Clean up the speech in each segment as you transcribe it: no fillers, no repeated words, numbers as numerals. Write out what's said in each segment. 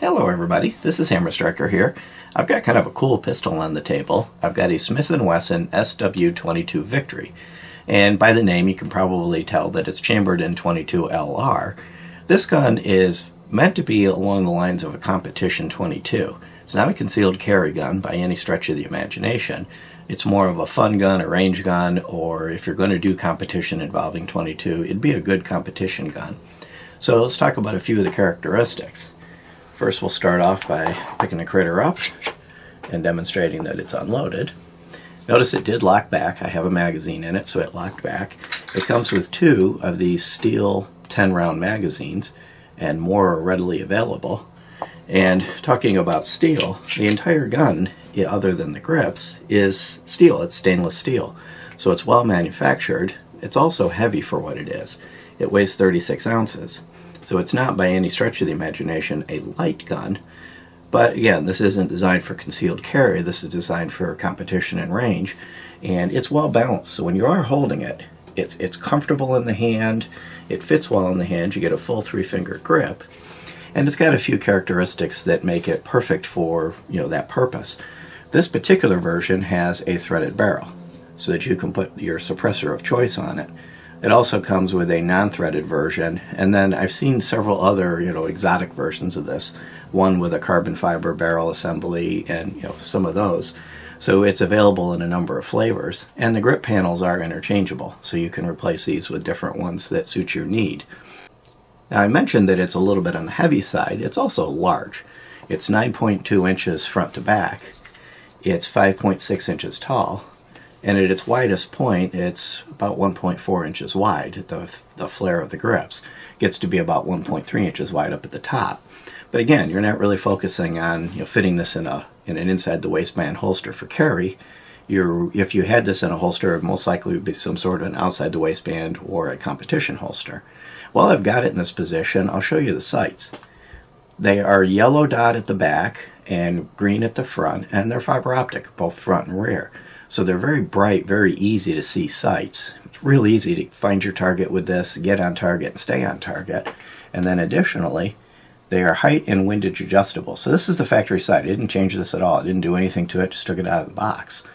Hello everybody, this is Hammer Striker here. I've got kind of a cool pistol on the table. I've got a Smith Wesson SW22 Victory, and by the name you can probably tell that it's chambered in 22 LR. This gun is meant to be along the lines of a competition 22. It's not a concealed carry gun by any stretch of the imagination. It's more of a fun gun, a range gun, or if you're going to do competition involving 22, it'd be a good competition gun. So let's talk about a few of the characteristics. First, we'll start off by picking the critter up and demonstrating that it's unloaded. Notice it did lock back. I have a magazine in it, so it locked back. It comes with two of these steel 10-round magazines, and more are readily available. And talking about steel, the entire gun, other than the grips, is steel. It's stainless steel. So it's well manufactured. It's also heavy for what it is. It weighs 36 ounces. So it's not by any stretch of the imagination a light gun, but again, this isn't designed for concealed carry. This is designed for competition and range, and it's well balanced. So when you are holding it, it's comfortable in the hand, it fits well in the hand, you get a full 3-finger grip, and it's got a few characteristics that make it perfect for that purpose. This particular version has a threaded barrel, so that you can put your suppressor of choice on it. It also comes with a non-threaded version, and then I've seen several other, exotic versions of this. One with a carbon fiber barrel assembly, and some of those. So it's available in a number of flavors, and the grip panels are interchangeable, so you can replace these with different ones that suit your need. Now, I mentioned that it's a little bit on the heavy side. It's also large. It's 9.2 inches front to back. It's 5.6 inches tall. And at its widest point, it's about 1.4 inches wide at the flare of the grips. It gets to be about 1.3 inches wide up at the top. But again, you're not really focusing on fitting this in an inside the waistband holster for carry. If you had this in a holster, it most likely would be some sort of an outside the waistband or a competition holster. While I've got it in this position, I'll show you the sights. They are yellow dot at the back and green at the front, and they're fiber optic, both front and rear. So they're very bright, very easy to see sights. It's real easy to find your target with this, get on target and stay on target. And then additionally, they are height and windage adjustable. So this is the factory sight. I didn't change this at all. I didn't do anything to it, just took it out of the box.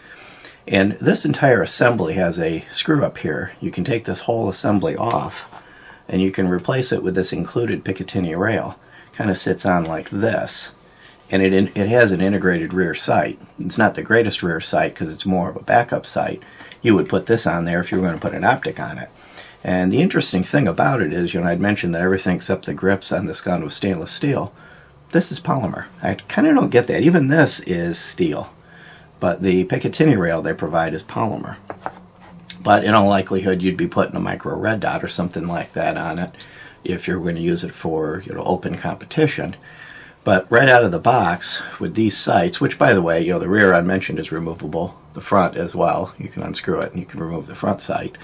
And this entire assembly has a screw up here. You can take this whole assembly off and you can replace it with this included Picatinny rail. Kind of sits on like this. And it has an integrated rear sight. It's not the greatest rear sight because it's more of a backup sight. You would put this on there if you were going to put an optic on it. And the interesting thing about it is, I'd mentioned that everything except the grips on this gun was stainless steel. This is polymer. I kind of don't get that. Even this is steel. But the Picatinny rail they provide is polymer. But in all likelihood, you'd be putting a micro red dot or something like that on it if you're going to use it for open competition. But right out of the box with these sights, which by the way, the rear I mentioned is removable, the front as well. You can unscrew it and you can remove the front sight.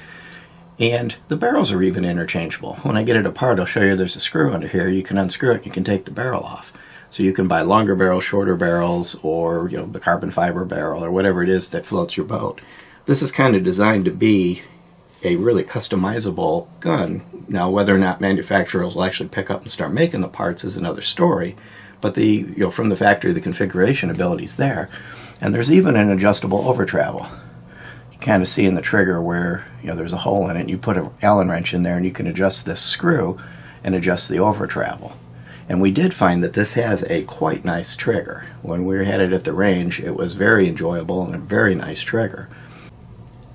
And the barrels are even interchangeable. When I get it apart, I'll show you there's a screw under here. You can unscrew it and you can take the barrel off. So you can buy longer barrels, shorter barrels, or the carbon fiber barrel or whatever it is that floats your boat. This is kind of designed to be a really customizable gun. Now, whether or not manufacturers will actually pick up and start making the parts is another story. But from the factory, the configuration ability is there. And there's even an adjustable over travel. You kind of see in the trigger where there's a hole in it, and you put an Allen wrench in there and you can adjust this screw and adjust the over travel. And we did find that this has a quite nice trigger. When we had it at the range, it was very enjoyable and a very nice trigger.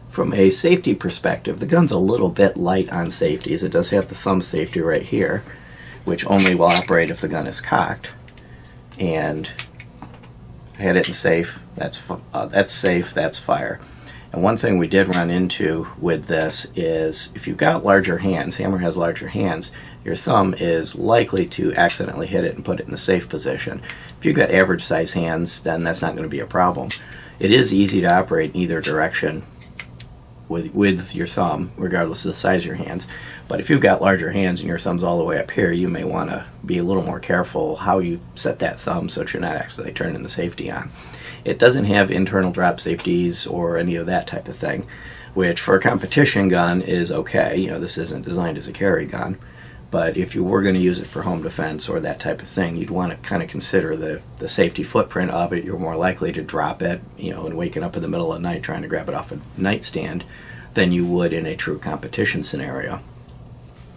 From a safety perspective, the gun's a little bit light on safeties. It does have the thumb safety right here, which only will operate if the gun is cocked. And I had it in safe. That's safe. That's fire. And one thing we did run into with this is if you've got larger hands, Hammer has larger hands, your thumb is likely to accidentally hit it and put it in the safe position. If you've got average size hands, then that's not going to be a problem. It is easy to operate in either direction with your thumb, regardless of the size of your hands. But if you've got larger hands and your thumb's all the way up here, you may want to be a little more careful how you set that thumb so that you're not actually turning the safety on. It doesn't have internal drop safeties or any of that type of thing, which for a competition gun is okay. This isn't designed as a carry gun. But if you were going to use it for home defense or that type of thing, you'd want to kind of consider the safety footprint of it. You're more likely to drop it, and waking up in the middle of the night trying to grab it off a nightstand than you would in a true competition scenario.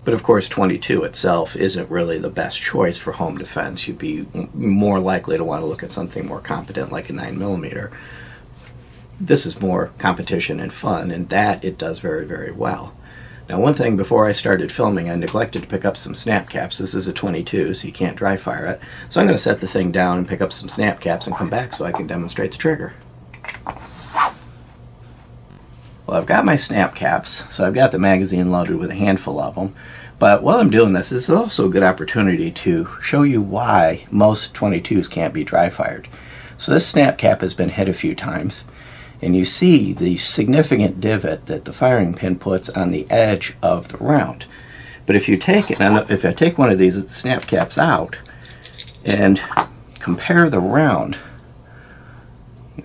But of course, 22 itself isn't really the best choice for home defense. You'd be more likely to want to look at something more competent like a 9mm. This is more competition and fun, and that it does very, very well. Now, one thing, before I started filming, I neglected to pick up some snap caps. This is a 22, so you can't dry fire it. So I'm going to set the thing down and pick up some snap caps and come back so I can demonstrate the trigger. Well, I've got my snap caps, so I've got the magazine loaded with a handful of them. But while I'm doing this is also a good opportunity to show you why most 22s can't be dry fired. So this snap cap has been hit a few times, and you see the significant divot that the firing pin puts on the edge of the round. But if you take it, if I take one of these snap caps out and compare the round,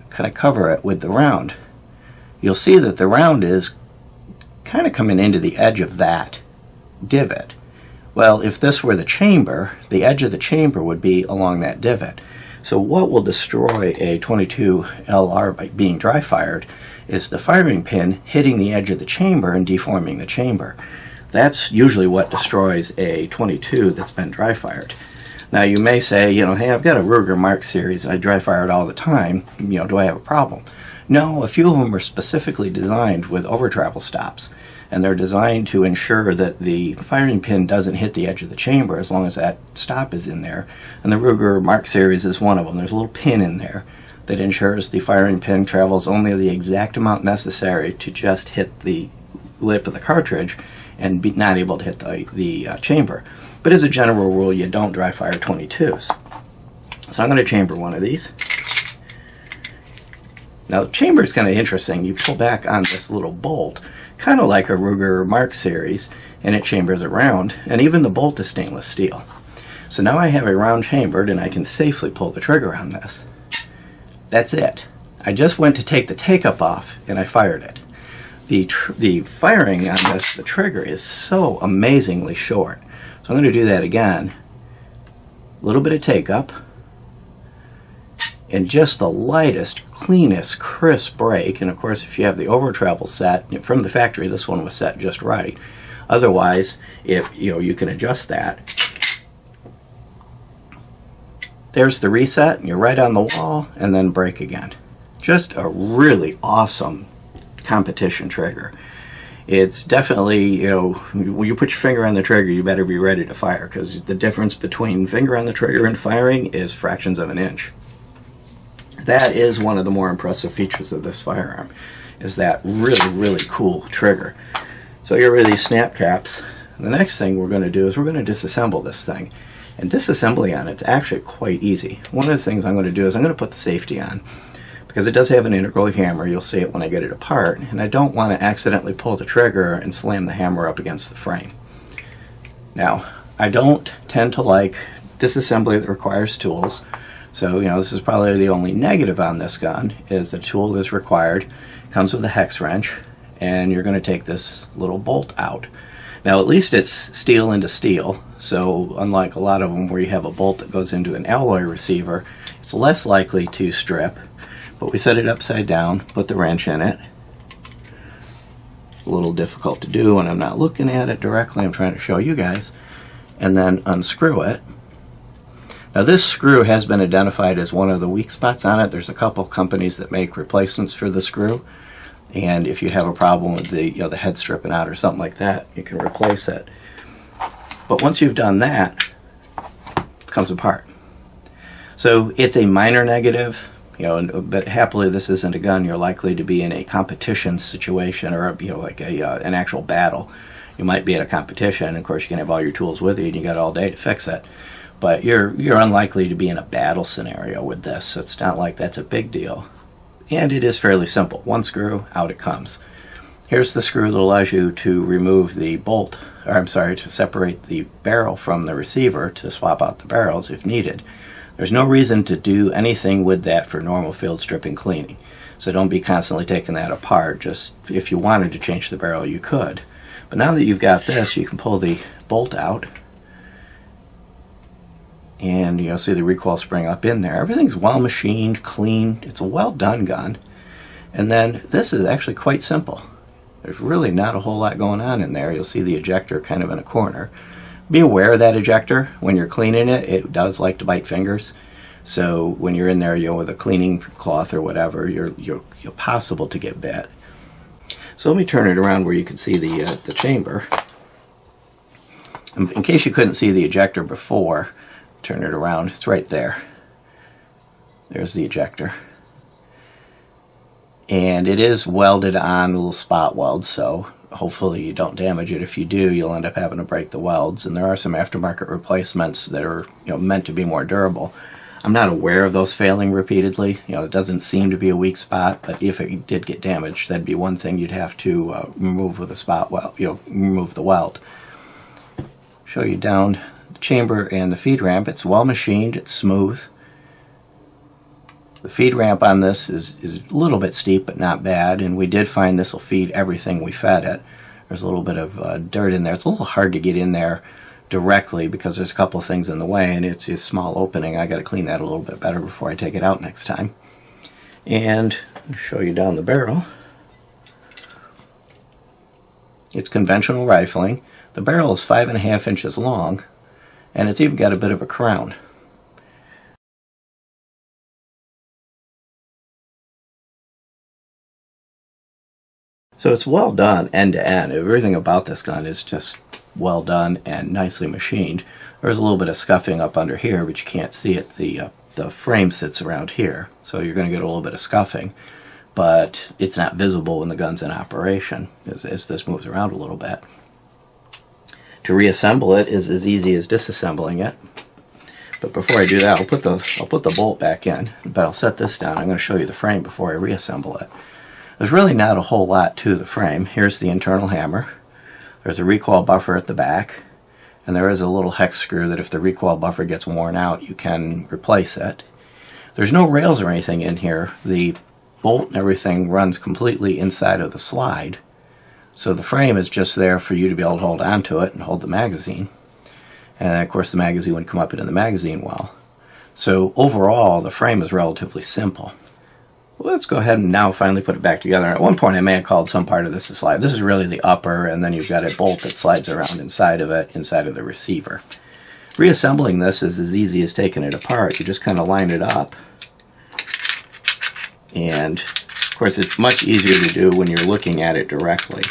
kind of cover it with the round, you'll see that the round is kind of coming into the edge of that divot. Well, if this were the chamber, the edge of the chamber would be along that divot. So what will destroy a 22 LR by being dry fired is the firing pin hitting the edge of the chamber and deforming the chamber. That's usually what destroys a 22 that's been dry fired. Now you may say, hey, I've got a Ruger Mark series and I dry fire it all the time. Do I have a problem? No, a few of them are specifically designed with over travel stops, and they're designed to ensure that the firing pin doesn't hit the edge of the chamber as long as that stop is in there. And the Ruger Mark series is one of them. There's a little pin in there that ensures the firing pin travels only the exact amount necessary to just hit the lip of the cartridge and be not able to hit the chamber. But as a general rule, you don't dry fire 22s. So I'm going to chamber one of these. Now the chamber is kind of interesting. You pull back on this little bolt, kind of like a Ruger Mark series, and it chambers around, and even the bolt is stainless steel. So now I have a round chambered and I can safely pull the trigger on this. That's it. I just went to take the take-up off and I fired it. The firing on this, the trigger, is so amazingly short. So I'm going to do that again. A little bit of take-up, and just the lightest, cleanest, crisp break. And of course, if you have the over travel set from the factory, this one was set just right. Otherwise, if you can adjust that. There's the reset, and you're right on the wall, and then break again. Just a really awesome competition trigger. It's definitely, when you put your finger on the trigger, you better be ready to fire, because the difference between finger on the trigger and firing is fractions of an inch. That is one of the more impressive features of this firearm, is that really, really cool trigger. So here are these snap caps. The next thing we're going to do is we're going to disassemble this thing. And disassembly on it's actually quite easy. One of the things I'm going to do is I'm going to put the safety on, because it does have an integral hammer. You'll see it when I get it apart, and I don't want to accidentally pull the trigger and slam the hammer up against the frame. Now, I don't tend to like disassembly that requires tools. So, this is probably the only negative on this gun, is the tool is required. It comes with a hex wrench, and you're going to take this little bolt out. Now, at least it's steel into steel, so unlike a lot of them where you have a bolt that goes into an alloy receiver, it's less likely to strip. But we set it upside down, put the wrench in it. It's a little difficult to do when I'm not looking at it directly. I'm trying to show you guys. And then unscrew it. Now this screw has been identified as one of the weak spots on it. There's a couple companies that make replacements for the screw, and if you have a problem with the the head stripping out or something like that, you can replace it. But once you've done that, it comes apart. So it's a minor negative, but happily this isn't a gun you're likely to be in a competition situation, or like an actual battle. You might be at a competition, and of course you can have all your tools with you and you got all day to fix it. But you're unlikely to be in a battle scenario with this, so it's not like that's a big deal. And it is fairly simple. One screw, out it comes. Here's the screw that allows you to remove the bolt, to separate the barrel from the receiver to swap out the barrels if needed. There's no reason to do anything with that for normal field stripping cleaning. So don't be constantly taking that apart. Just if you wanted to change the barrel, you could. But now that you've got this, you can pull the bolt out And you'll see the recoil spring up in there. Everything's well machined, clean. It's a well done gun. And then this is actually quite simple. There's really not a whole lot going on in there. You'll see the ejector kind of in a corner. Be aware of that ejector. When you're cleaning it, it does like to bite fingers. So when you're in there, with a cleaning cloth or whatever, you're possible to get bit. So let me turn it around where you can see the chamber. In case you couldn't see the ejector before, turn it around. It's right there. There's the ejector. And it is welded on little spot welds, so hopefully you don't damage it. If you do, you'll end up having to break the welds. And there are some aftermarket replacements that are meant to be more durable. I'm not aware of those failing repeatedly. It doesn't seem to be a weak spot, but if it did get damaged, that'd be one thing you'd have to remove with a spot weld. Remove the weld. Show you down the chamber and the feed ramp. It's well machined. It's smooth. The feed ramp on this is a little bit steep, but not bad, and we did find this will feed everything we fed it. There's a little bit of dirt in there. It's a little hard to get in there directly because there's a couple of things in the way, and it's a small opening. I got to clean that a little bit better before I take it out next time. And I'll show you down the barrel. It's conventional rifling. The barrel is 5.5 inches long, and it's even got a bit of a crown. So it's well done end to end. Everything about this gun is just well done and nicely machined. There's a little bit of scuffing up under here, but you can't see it. The frame sits around here, so you're going to get a little bit of scuffing, but it's not visible when the gun's in operation as this moves around a little bit. To reassemble it is as easy as disassembling it. But before I do that, I'll put the bolt back in, but I'll set this down. I'm going to show you the frame before I reassemble it. There's really not a whole lot to the frame. Here's the internal hammer. There's a recoil buffer at the back, and there is a little hex screw that if the recoil buffer gets worn out, you can replace it. There's no rails or anything in here. The bolt and everything runs completely inside of the slide, so the frame is just there for you to be able to hold onto it and hold the magazine. And of course the magazine would come up into the magazine well. So overall, the frame is relatively simple. Well, let's go ahead and now finally put it back together. At one point I may have called some part of this a slide. This is really the upper, and then you've got a bolt that slides around inside of it, inside of the receiver. Reassembling this is as easy as taking it apart. You just kind of line it up. And of course it's much easier to do when you're looking at it directly.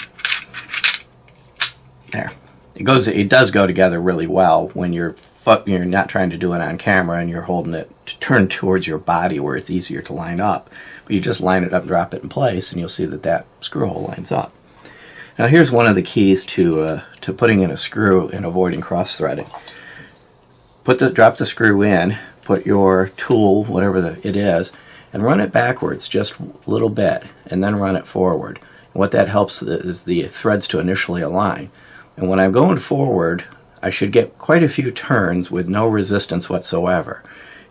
There. It does go together really well when you're not trying to do it on camera and you're holding it to turn towards your body where it's easier to line up. But you just line it up, drop it in place, and you'll see that screw hole lines up. Now here's one of the keys to putting in a screw and avoiding cross-threading. Drop the screw in, put your tool, whatever it is, and run it backwards just a little bit, and then run it forward. And what that helps is the threads to initially align. And when I'm going forward, I should get quite a few turns with no resistance whatsoever.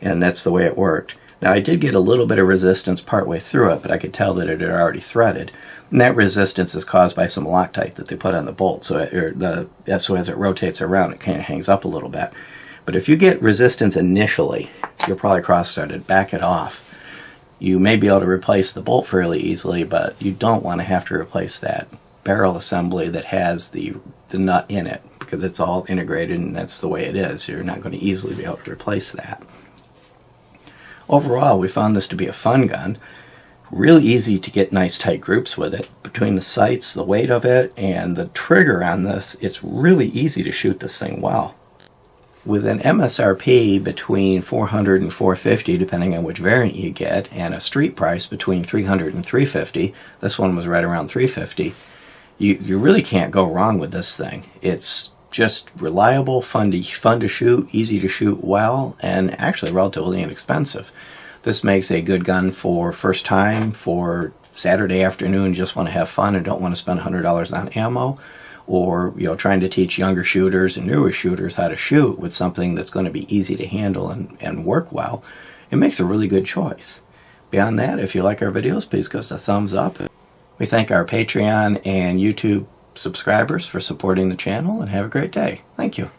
And that's the way it worked. Now I did get a little bit of resistance partway through it, but I could tell that it had already threaded. And that resistance is caused by some Loctite that they put on the bolt. So as it rotates around, it kind of hangs up a little bit. But if you get resistance initially, you're probably cross-threaded. Back it off. You may be able to replace the bolt fairly easily, but you don't want to have to replace that barrel assembly that has the nut in it, because it's all integrated and that's the way it is. You're not going to easily be able to replace that. Overall, we found this to be a fun gun. Really easy to get nice tight groups with it. Between the sights, the weight of it, and the trigger on this, it's really easy to shoot this thing well. With an MSRP between $400 and $450, depending on which variant you get, and a street price between $300 and $350, this one was right around $350, you really can't go wrong with this thing. It's just reliable, fun to shoot, easy to shoot well, and actually relatively inexpensive. This makes a good gun for first time, for Saturday afternoon, just want to have fun and don't want to spend $100 on ammo, or trying to teach younger shooters and newer shooters how to shoot with something that's going to be easy to handle and work well. It makes a really good choice. Beyond that, if you like our videos, please give us a thumbs up. We thank our Patreon and YouTube subscribers for supporting the channel, and have a great day. Thank you.